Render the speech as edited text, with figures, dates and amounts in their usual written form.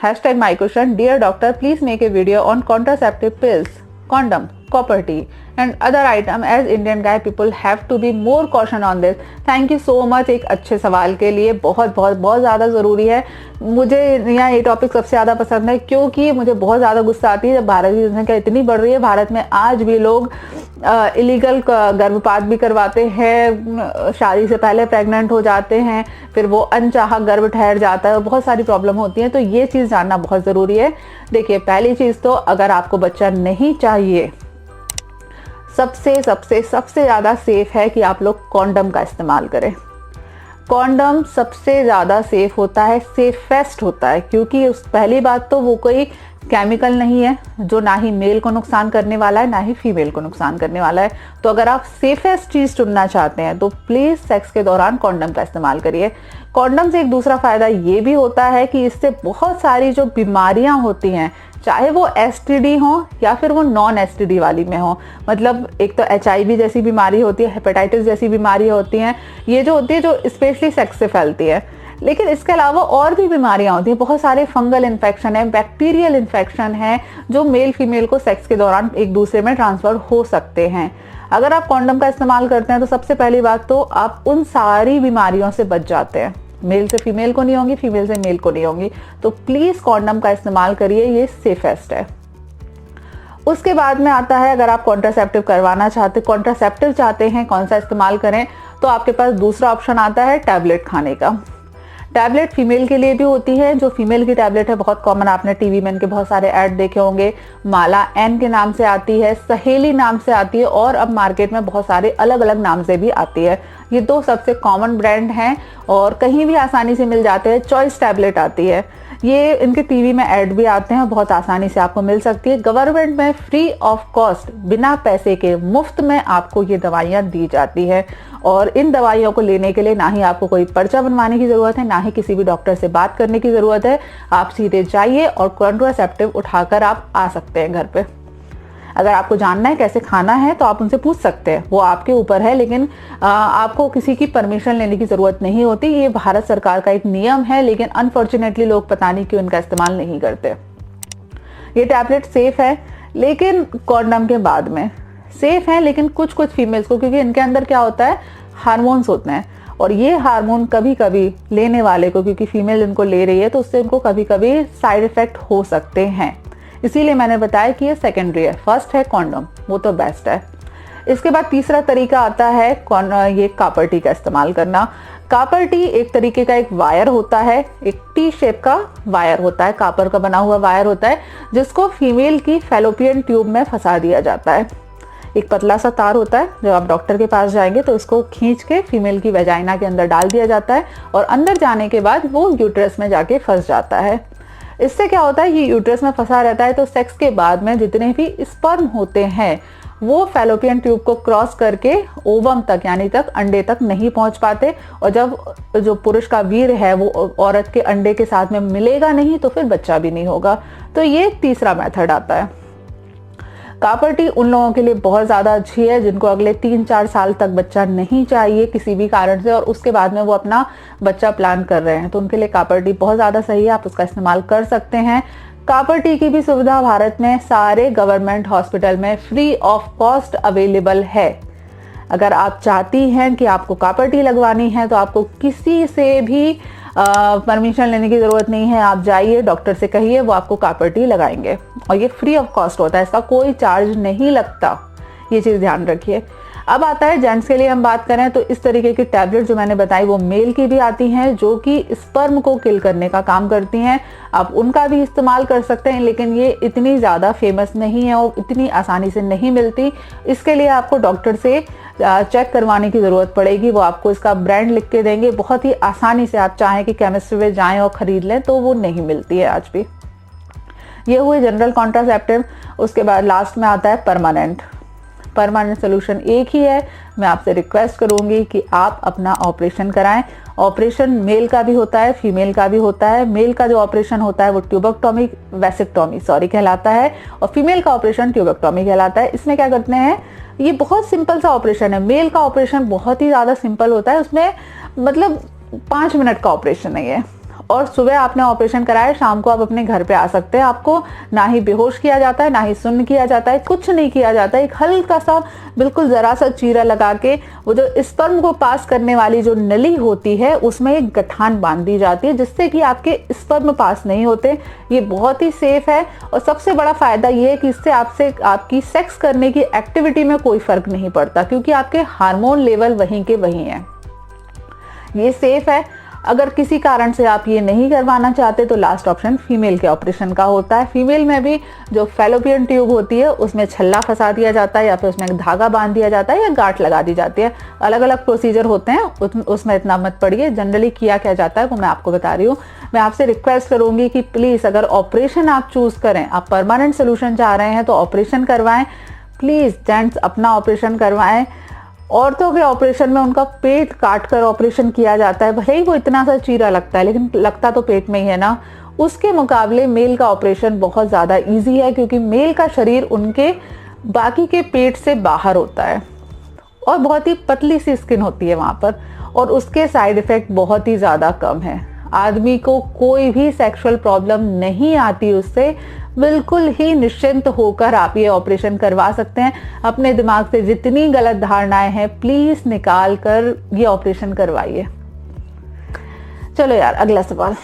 My question, dear doctor, please make a video on contraceptive pills, condom, copper tea and other item as Indian guy people have to be more caution on this. Thank you so much एक अच्छे सवाल के लिए, बहुत बहुत बहुत ज़्यादा ज़रूरी है। मुझे यहाँ ये टॉपिक सबसे ज़्यादा पसंद है क्योंकि मुझे बहुत ज़्यादा गुस्सा आती है जब भारत की जनसंख्या इतनी बढ़ रही है। भारत में आज भी लोग इलीगल गर्भपात भी करवाते हैं, शादी से पहले प्रेग्नेंट हो जाते हैं, फिर वो अनचाहा गर्भ ठहर जाता है और बहुत सारी प्रॉब्लम होती है। तो ये चीज़ जानना बहुत ज़रूरी है। देखिए, पहली चीज़ तो अगर आपको बच्चा नहीं चाहिए, सबसे सबसे सबसे ज़्यादा सेफ है कि आप लोग कॉन्डम का इस्तेमाल करें। कॉन्डम सबसे ज़्यादा सेफ होता है, सेफेस्ट होता है, क्योंकि उस पहली बात तो वो कोई केमिकल नहीं है जो ना ही मेल को नुकसान करने वाला है ना ही फीमेल को नुकसान करने वाला है। तो अगर आप सेफेस्ट चीज़ चुनना चाहते हैं तो प्लीज़ सेक्स के दौरान कॉन्डम का इस्तेमाल करिए। कॉन्डम से एक दूसरा फ़ायदा ये भी होता है कि इससे बहुत सारी जो बीमारियां होती हैं, चाहे वो एसटीडी हो या फिर वो नॉन एसटीडी वाली में हो, मतलब एक तो एचआईवी जैसी बीमारी होती है, हेपेटाइटिस जैसी बीमारी होती हैं, ये जो होती है जो स्पेशली सेक्स से फैलती है। लेकिन इसके अलावा और भी बीमारियां होती हैं, बहुत सारे फंगल इन्फेक्शन है, बैक्टीरियल इन्फेक्शन है जो मेल फीमेल को सेक्स के दौरान एक दूसरे में ट्रांसफर हो सकते हैं। अगर आप कॉन्डम का इस्तेमाल करते हैं तो सबसे पहली बात तो आप उन सारी बीमारियों से बच जाते हैं। मेल से फीमेल को नहीं होंगी, फीमेल से मेल को नहीं होंगी। तो प्लीज़ कॉन्डम का इस्तेमाल करिए, ये सेफेस्ट है। उसके बाद में आता है, अगर आप कॉन्ट्रासेप्टिव करवाना चाहते, कॉन्ट्रासेप्टिव चाहते हैं कौन सा इस्तेमाल करें, तो आपके पास दूसरा ऑप्शन आता है टैबलेट खाने का। टैबलेट फीमेल के लिए भी होती है। जो फीमेल की टैबलेट है बहुत कॉमन, आपने टीवी में इनके बहुत सारे ऐड देखे होंगे। माला एन के नाम से आती है, सहेली नाम से आती है और अब मार्केट में बहुत सारे अलग अलग नाम से भी आती है। ये दो सबसे कॉमन ब्रांड हैं और कहीं भी आसानी से मिल जाते हैं। चॉइस टैबलेट आती है, ये इनके टीवी में ऐड भी आते हैं, बहुत आसानी से आपको मिल सकती है। गवर्नमेंट में फ्री ऑफ कॉस्ट, बिना पैसे के मुफ्त में आपको ये दवाइयाँ दी जाती है और इन दवाइयों को लेने के लिए ना ही आपको कोई पर्चा बनवाने की ज़रूरत है, ना ही किसी भी डॉक्टर से बात करने की ज़रूरत है। आप सीधे जाइए और कॉन्ट्रासेप्टिव उठाकर आप आ सकते हैं घर पे। अगर आपको जानना है कैसे खाना है तो आप उनसे पूछ सकते हैं, वो आपके ऊपर है, लेकिन आपको किसी की परमिशन लेने की ज़रूरत नहीं होती। ये भारत सरकार का एक नियम है, लेकिन अनफॉर्चुनेटली लोग पता नहीं क्यों इनका इस्तेमाल नहीं करते। ये टैबलेट सेफ है, लेकिन कॉन्डम के बाद में सेफ है, लेकिन कुछ कुछ फीमेल्स को, क्योंकि इनके अंदर क्या होता है, हार्मोन्स होते हैं और ये हार्मोन कभी कभी लेने वाले को, क्योंकि फीमेल इनको ले रही है तो उससे इनको कभी कभी साइड इफेक्ट हो सकते हैं। इसीलिए मैंने बताया कि ये सेकेंडरी है। फर्स्ट है कॉन्डम, वो तो बेस्ट है। इसके बाद तीसरा तरीका आता है ये कॉपर टी का इस्तेमाल करना। कॉपर टी एक तरीके का एक वायर होता है, एक टी शेप का वायर होता है, कॉपर का बना हुआ वायर होता है, जिसको फीमेल की फैलोपियन ट्यूब में फंसा दिया जाता है। एक पतला सा तार होता है, जब आप डॉक्टर के पास जाएंगे तो उसको खींच के फीमेल की वेजाइना के अंदर डाल दिया जाता है और अंदर जाने के बाद वो यूट्रस में जाके फंस जाता है। इससे क्या होता है, ये यूट्रस में फंसा रहता है तो सेक्स के बाद में जितने भी स्पर्म होते हैं वो फैलोपियन ट्यूब को क्रॉस करके ओवम तक, यानी तक अंडे तक नहीं पहुंच पाते और जब जो पुरुष का वीर है वो औरत के अंडे के साथ में मिलेगा नहीं तो फिर बच्चा भी नहीं होगा। तो ये तीसरा मेथड आता है। कॉपर टी उन लोगों के लिए बहुत ज़्यादा अच्छी है जिनको अगले 3-4 साल तक बच्चा नहीं चाहिए किसी भी कारण से और उसके बाद में वो अपना बच्चा प्लान कर रहे हैं, तो उनके लिए कॉपर टी बहुत ज़्यादा सही है, आप उसका इस्तेमाल कर सकते हैं। कॉपर टी की भी सुविधा भारत में सारे गवर्नमेंट हॉस्पिटल में फ्री ऑफ कॉस्ट अवेलेबल है। अगर आप चाहती हैं कि आपको कॉपर टी लगवानी है तो आपको किसी से भी परमिशन लेने की ज़रूरत नहीं है। आप जाइए, डॉक्टर से कहिए, वो आपको कॉपर टी लगाएंगे और ये फ्री ऑफ कॉस्ट होता है, इसका कोई चार्ज नहीं लगता, ये चीज़ ध्यान रखिए। अब आता है जेंट्स के लिए हम बात करें तो इस तरीके की टैबलेट जो मैंने बताई वो मेल की भी आती हैं जो कि स्पर्म को किल करने का काम करती हैं। आप उनका भी इस्तेमाल कर सकते हैं, लेकिन ये इतनी ज़्यादा फेमस नहीं है और इतनी आसानी से नहीं मिलती। इसके लिए आपको डॉक्टर से चेक करवाने की ज़रूरत पड़ेगी, वो आपको इसका ब्रांड लिख के देंगे। बहुत ही आसानी से आप चाहें कि केमिस्ट्री में जाएँ और ख़रीद लें तो वो नहीं मिलती है आज भी। ये हुए जनरल कॉन्ट्रासेप्टिव। उसके बाद लास्ट में आता है परमानेंट सोल्यूशन एक ही है। मैं आपसे रिक्वेस्ट करूंगी कि आप अपना ऑपरेशन कराएं। ऑपरेशन मेल का भी होता है, फीमेल का भी होता है। मेल का जो ऑपरेशन होता है वो ट्यूबेक्टोमी कहलाता है और फीमेल का ऑपरेशन ट्यूबेक्टोमी कहलाता है। इसमें क्या करते हैं, ये बहुत सिंपल सा ऑपरेशन है। मेल का ऑपरेशन बहुत ही ज़्यादा सिंपल होता है, उसमें मतलब 5 मिनट का ऑपरेशन है ये, और सुबह आपने ऑपरेशन कराया, शाम को आप अपने घर पे आ सकते हैं। आपको ना ही बेहोश किया जाता है, ना ही सुन्न किया जाता है, कुछ नहीं किया जाता है। एक हल्का सा बिल्कुल जरा सा चीरा लगा के वो जो स्पर्म को पास करने वाली जो नली होती है उसमें एक गठान बांध दी जाती है, जिससे कि आपके स्पर्म पास नहीं होते। ये बहुत ही सेफ है और सबसे बड़ा फायदा ये है कि इससे आपसे आपकी सेक्स करने की एक्टिविटी में कोई फर्क नहीं पड़ता, क्योंकि आपके हार्मोन लेवल वहीं के वहीं है। ये सेफ है। अगर किसी कारण से आप ये नहीं करवाना चाहते तो लास्ट ऑप्शन फीमेल के ऑपरेशन का होता है। फीमेल में भी जो फैलोपियन ट्यूब होती है उसमें छल्ला फंसा दिया जाता है, या फिर उसमें धागा बांध दिया जाता है, या गांठ लगा दी जाती है। अलग अलग प्रोसीजर होते हैं, उसमें इतना मत पड़िए। जनरली किया क्या जाता है वो मैं आपको बता रही हूँ। मैं आपसे रिक्वेस्ट करूंगी कि प्लीज अगर ऑपरेशन आप चूज करें, आप परमानेंट सोल्यूशन चाह रहे हैं तो ऑपरेशन करवाएं। प्लीज जेंट्स अपना ऑपरेशन करवाएं। औरतों के ऑपरेशन में उनका पेट काट कर ऑपरेशन किया जाता है, भले ही वो इतना सा चीरा लगता है लेकिन लगता तो पेट में ही है ना। उसके मुकाबले मेल का ऑपरेशन बहुत ज़्यादा इजी है, क्योंकि मेल का शरीर उनके बाकी के पेट से बाहर होता है और बहुत ही पतली सी स्किन होती है वहाँ पर, और उसके साइड इफ़ेक्ट बहुत ही ज़्यादा कम है। आदमी को कोई भी सेक्सुअल प्रॉब्लम नहीं आती उससे। बिल्कुल ही निश्चिंत होकर आप ये ऑपरेशन करवा सकते हैं। अपने दिमाग से जितनी गलत धारणाएं हैं प्लीज निकाल कर ये ऑपरेशन करवाइए। चलो यार, अगला सवाल।